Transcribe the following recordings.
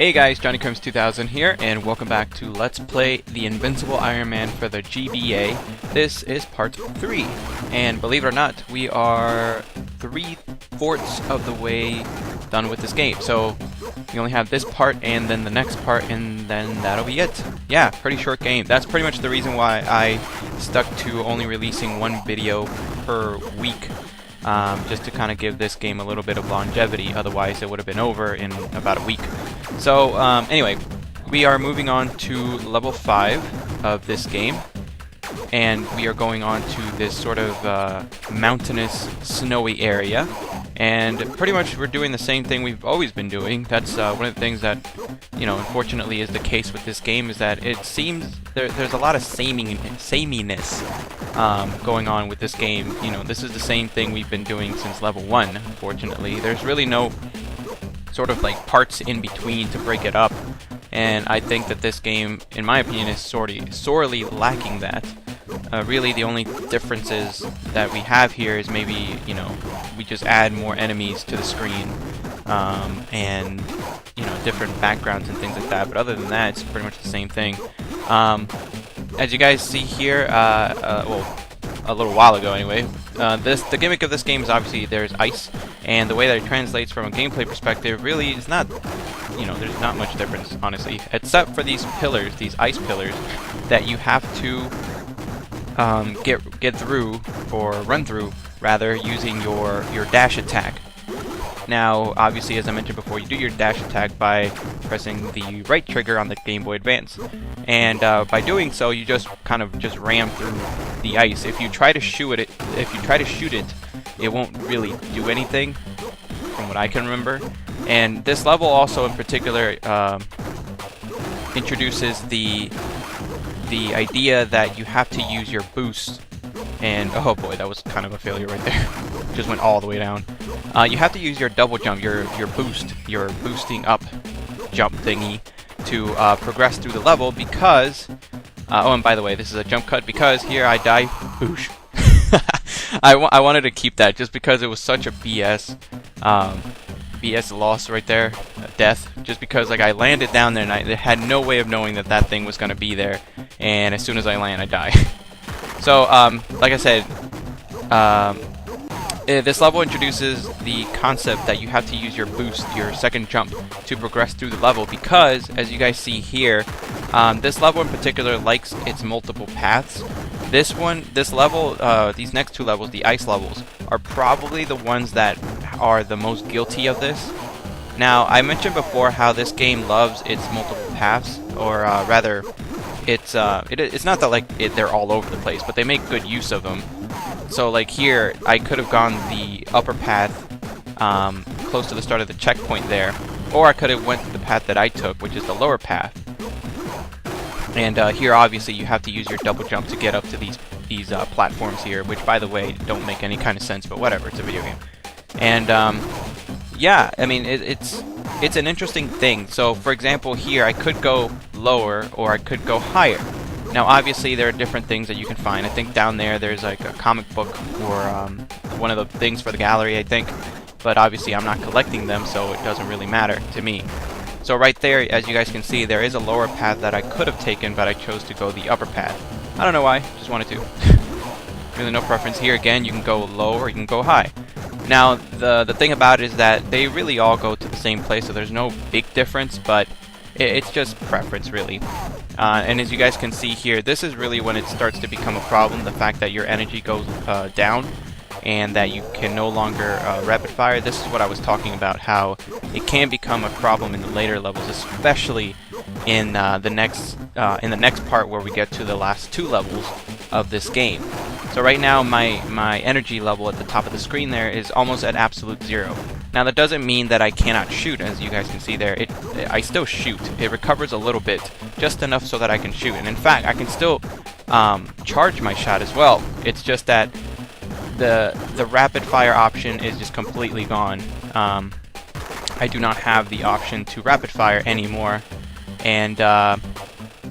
Hey guys, JohnnyCrims2000 here, and welcome back to Let's Play the Invincible Iron Man for the GBA. This is part 3, and believe it or not, we are 3/4 of the way done with this game. So we only have this part, and then the next part, and then that'll be it. Yeah, pretty short game. That's pretty much the reason why I stuck to only releasing one video per week. Just to kind of give this game a little bit of longevity, otherwise it would have been over in about a week. So anyway, we are moving on to level 5 of this game, and we are going on to this sort of mountainous, snowy area, and pretty much we're doing the same thing we've always been doing. That's one of the things that, you know, unfortunately is the case with this game, is that it seems there's a lot of sameness going on with this game. You know, this is the same thing we've been doing since level 1, unfortunately. There's really no sort of like parts in between to break it up, and I think that this game, in my opinion, is sorely lacking that. Really, the only differences that we have here is maybe, you know, we just add more enemies to the screen, and, you know, different backgrounds and things like that, but other than that, it's pretty much the same thing. As you guys see here, well, a little while ago anyway, the gimmick of this game is obviously there's ice, and the way that it translates from a gameplay perspective really is not, you know, there's not much difference, honestly, except for these pillars, these ice pillars, that you have to get through, or run through, rather, using your dash attack. Now, obviously, as I mentioned before, you do your dash attack by pressing the right trigger on the Game Boy Advance, and by doing so, you just kind of ram through the ice. If you try to shoot it, it won't really do anything, from what I can remember. And this level also, in particular, introduces the idea that you have to use your boost. And oh boy, that was kind of a failure right there. Just went all the way down. You have to use your double jump, your boost, your boosting up jump thingy to progress through the level, because oh, and by the way, this is a jump cut, because here I die. Boosh. I wanted to keep that just because it was such a BS loss right there, death, just because like I landed down there and I had no way of knowing that that thing was gonna be there, and as soon as I land, I die. So, like I said, this level introduces the concept that you have to use your boost, your second jump, to progress through the level, because, as you guys see here, this level in particular likes its multiple paths. This level, these next two levels, the ice levels, are probably the ones that are the most guilty of this. Now, I mentioned before how this game loves its multiple paths, or rather, it's not that like they're all over the place, but they make good use of them. So like here, I could have gone the upper path close to the start of the checkpoint there, or I could have went the path that I took, which is the lower path. And here, obviously, you have to use your double jump to get up to these platforms here, which, by the way, don't make any kind of sense, but whatever, it's a video game. And yeah, I mean, it's an interesting thing. So, for example, here I could go lower or I could go higher. Now, obviously, there are different things that you can find. I think down there's like a comic book or one of the things for the gallery, I think. But obviously, I'm not collecting them, so it doesn't really matter to me. So right there, as you guys can see, there is a lower path that I could have taken, but I chose to go the upper path. I don't know why, just wanted to. Really no preference here. Again, you can go low or you can go high. Now, the thing about it is that they really all go to the same place, so there's no big difference, but it's just preference, really. And as you guys can see here, this is really when it starts to become a problem, the fact that your energy goes down, and that you can no longer rapid fire. This is what I was talking about, how it can become a problem in the later levels, especially in the next part where we get to the last two levels of this game. So right now, my energy level at the top of the screen there is almost at absolute 0. Now that doesn't mean that I cannot shoot, as you guys can see there. I still shoot. It recovers a little bit, just enough so that I can shoot. And in fact, I can still charge my shot as well. It's just that the rapid fire option is just completely gone. I do not have the option to rapid fire anymore, and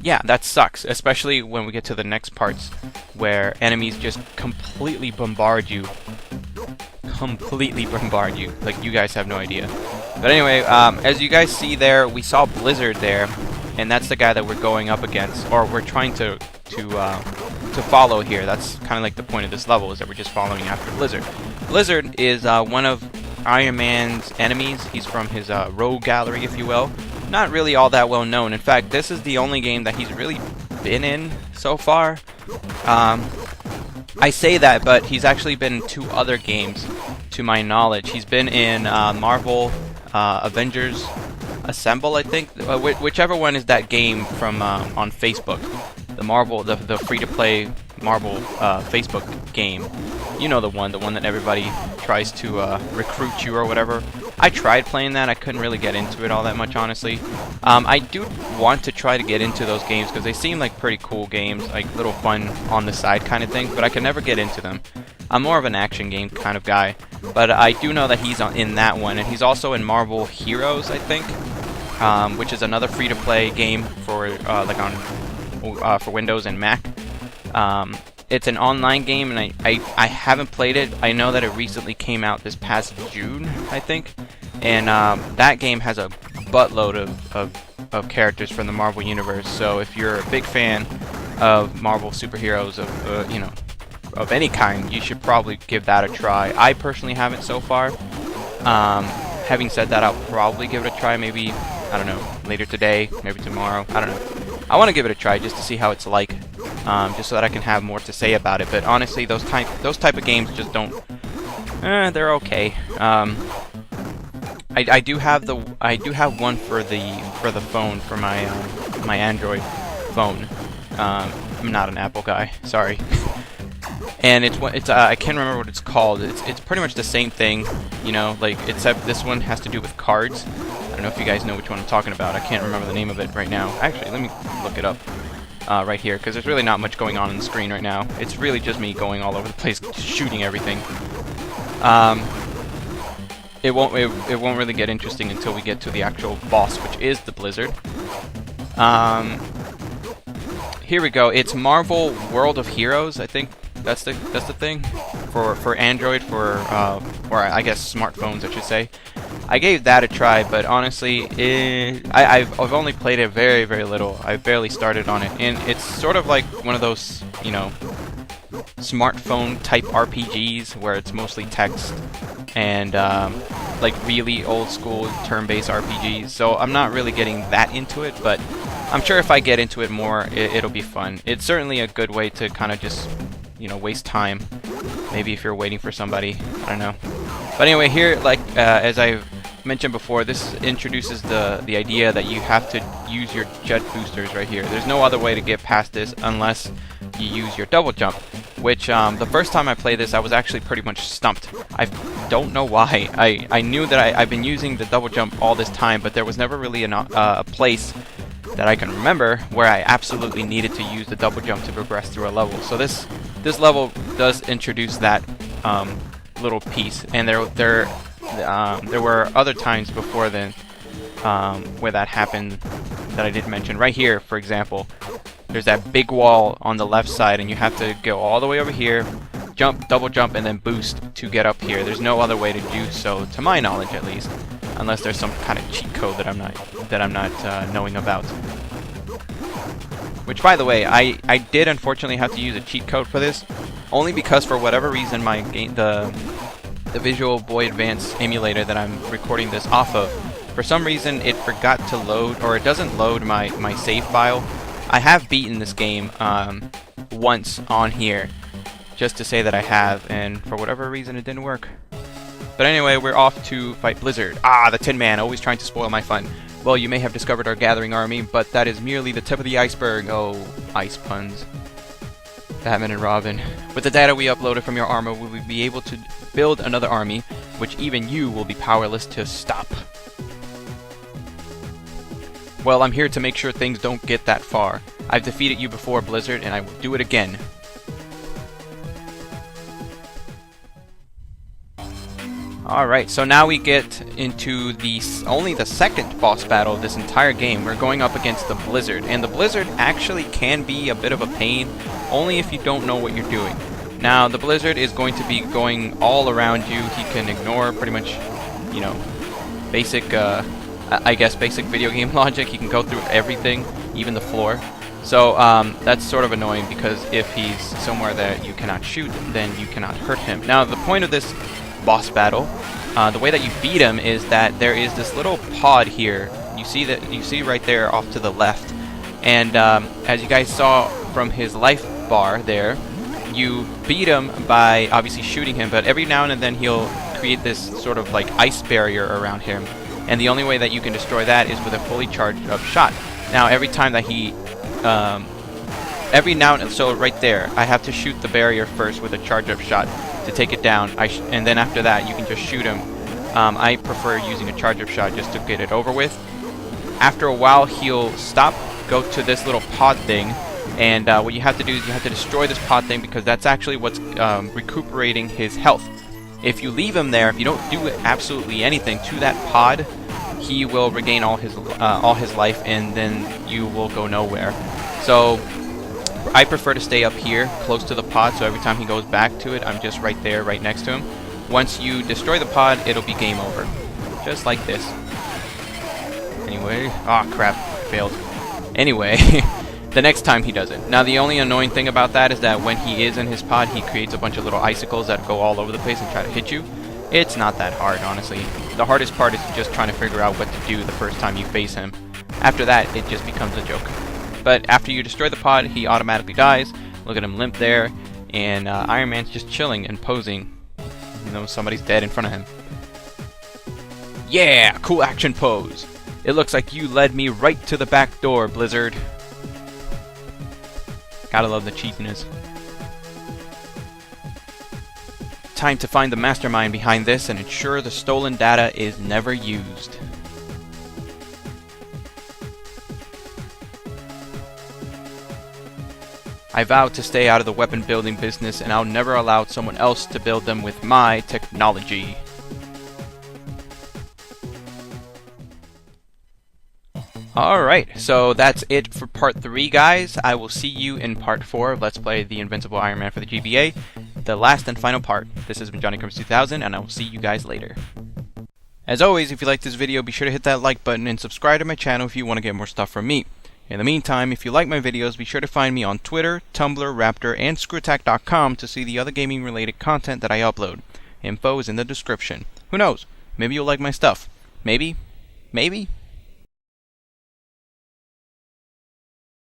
yeah, that sucks, especially when we get to the next parts where enemies just completely bombard you. Like, you guys have no idea. But anyway, as you guys see there, we saw Blizzard there, and that's the guy that we're going up against, or we're trying to follow here. That's kind of like the point of this level, is that we're just following after Blizzard. Blizzard is one of Iron Man's enemies. He's from his rogue gallery, if you will. Not really all that well known. In fact, this is the only game that he's really been in so far. I say that, but he's actually been in 2 other games, to my knowledge. He's been in Marvel Avengers Assemble, I think, whichever one is that game from on Facebook, the Marvel, the free-to-play Marvel Facebook game. You know the one that everybody tries to recruit you or whatever. I tried playing that. I couldn't really get into it all that much, honestly. I do want to try to get into those games because they seem like pretty cool games, like little fun on the side kind of thing, but I can never get into them. I'm more of an action game kind of guy, but I do know that he's in that one, and he's also in Marvel Heroes, I think, which is another free-to-play game for like on for Windows and Mac. It's an online game, and I haven't played it. I know that it recently came out this past June, I think, and that game has a buttload of characters from the Marvel Universe. So if you're a big fan of Marvel superheroes, of you know, of any kind, you should probably give that a try. I personally haven't so far. Having said that, I'll probably give it a try. Maybe, I don't know, later today, maybe tomorrow. I don't know. I want to give it a try just to see how it's like, just so that I can have more to say about it. But honestly, those type of games just don't. They're okay. I do have one for the phone, for my Android phone. I'm not an Apple guy, sorry. And it's I can't remember what it's called. It's pretty much the same thing, you know, like, except this one has to do with cards. I don't know if you guys know which one I'm talking about. I can't remember the name of it right now. Actually, let me look it up right here, because there's really not much going on the screen right now. It's really just me going all over the place, shooting everything. It won't really get interesting until we get to the actual boss, which is the Blizzard. Here we go. It's Marvel World of Heroes, I think. That's the thing for Android, or I guess smartphones, I should say. I gave that a try, but honestly, I've only played it very, very little. I barely started on it, and it's sort of like one of those, you know, smartphone type RPGs where it's mostly text and like really old school turn-based RPGs. So I'm not really getting that into it, but I'm sure if I get into it more, it'll be fun. It's certainly a good way to kind of just, you know, waste time. Maybe if you're waiting for somebody, I don't know. But anyway, here, like as I mentioned before, this introduces the idea that you have to use your jet boosters right here. There's no other way to get past this unless you use your double jump, which the first time I played this, I was actually pretty much stumped. I don't know why. I knew that I've been using the double jump all this time, but there was never really a place that I can remember where I absolutely needed to use the double jump to progress through a level. So this level does introduce that little piece, and there were other times before then where that happened that I didn't mention. Right here, for example, there's that big wall on the left side, and you have to go all the way over here, jump, double jump, and then boost to get up here. There's no other way to do so, to my knowledge at least, unless there's some kind of cheat code that I'm not knowing about. Which, by the way, I did unfortunately have to use a cheat code for this, only because for whatever reason my game, the Visual Boy Advance emulator that I'm recording this off of, for some reason it forgot to load, or it doesn't load my save file. I have beaten this game once on here, just to say that I have, and for whatever reason it didn't work. But anyway, we're off to fight Blizzard. Ah, the Tin Man, always trying to spoil my fun. Well, you may have discovered our gathering army, but that is merely the tip of the iceberg. Oh, ice puns. Batman and Robin. With the data we uploaded from your armor, we will be able to build another army, which even you will be powerless to stop. Well, I'm here to make sure things don't get that far. I've defeated you before, Blizzard, and I will do it again. Alright, so now we get into only the second boss battle of this entire game. We're going up against the Blizzard, and the Blizzard actually can be a bit of a pain, only if you don't know what you're doing. Now, the Blizzard is going to be going all around you. He can ignore pretty much, you know, basic, I guess basic video game logic. He can go through everything, even the floor. So that's sort of annoying because if he's somewhere that you cannot shoot, then you cannot hurt him. Now the point of this boss battle, the way that you beat him is that there is this little pod here. You see right there off to the left, and as you guys saw from his life bar there, you beat him by obviously shooting him, but every now and then he'll create this sort of like ice barrier around him, and the only way that you can destroy that is with a fully charged up shot. Now every time that he so right there, I have to shoot the barrier first with a charge up shot to take it down, and then after that you can just shoot him. I prefer using a charge up shot just to get it over with. After a while he'll stop, go to this little pod thing, and what you have to do is you have to destroy this pod thing, because that's actually what's recuperating his health. If you leave him there, if you don't do absolutely anything to that pod, he will regain all his life, and then you will go nowhere. So I prefer to stay up here close to the pod, so every time he goes back to it, I'm just right there, right next to him. Once you destroy the pod, it'll be game over, just like this. Anyway, oh crap, failed. Anyway, the next time he does it. Now the only annoying thing about that is that when he is in his pod, he creates a bunch of little icicles that go all over the place and try to hit you. It's not that hard, honestly. The hardest part is just trying to figure out what to do the first time you face him. After that, it just becomes a joke. But after you destroy the pod, he automatically dies. Look at him limp there, and Iron Man's just chilling and posing. You know, somebody's dead in front of him. Yeah, cool action pose. It looks like you led me right to the back door, Blizzard. Gotta love the cheekiness. Time to find the mastermind behind this and ensure the stolen data is never used. I vow to stay out of the weapon building business, and I'll never allow someone else to build them with my technology. Alright, so that's it for part 3, guys. I will see you in part 4 of Let's Play the Invincible Iron Man for the GBA, the last and final part. This has been JohnnyComes2000, and I will see you guys later. As always, if you liked this video, be sure to hit that like button and subscribe to my channel if you want to get more stuff from me. In the meantime, if you like my videos, be sure to find me on Twitter, Tumblr, Raptr, and Screwattack.com to see the other gaming-related content that I upload. Info is in the description. Who knows? Maybe you'll like my stuff. Maybe. Maybe.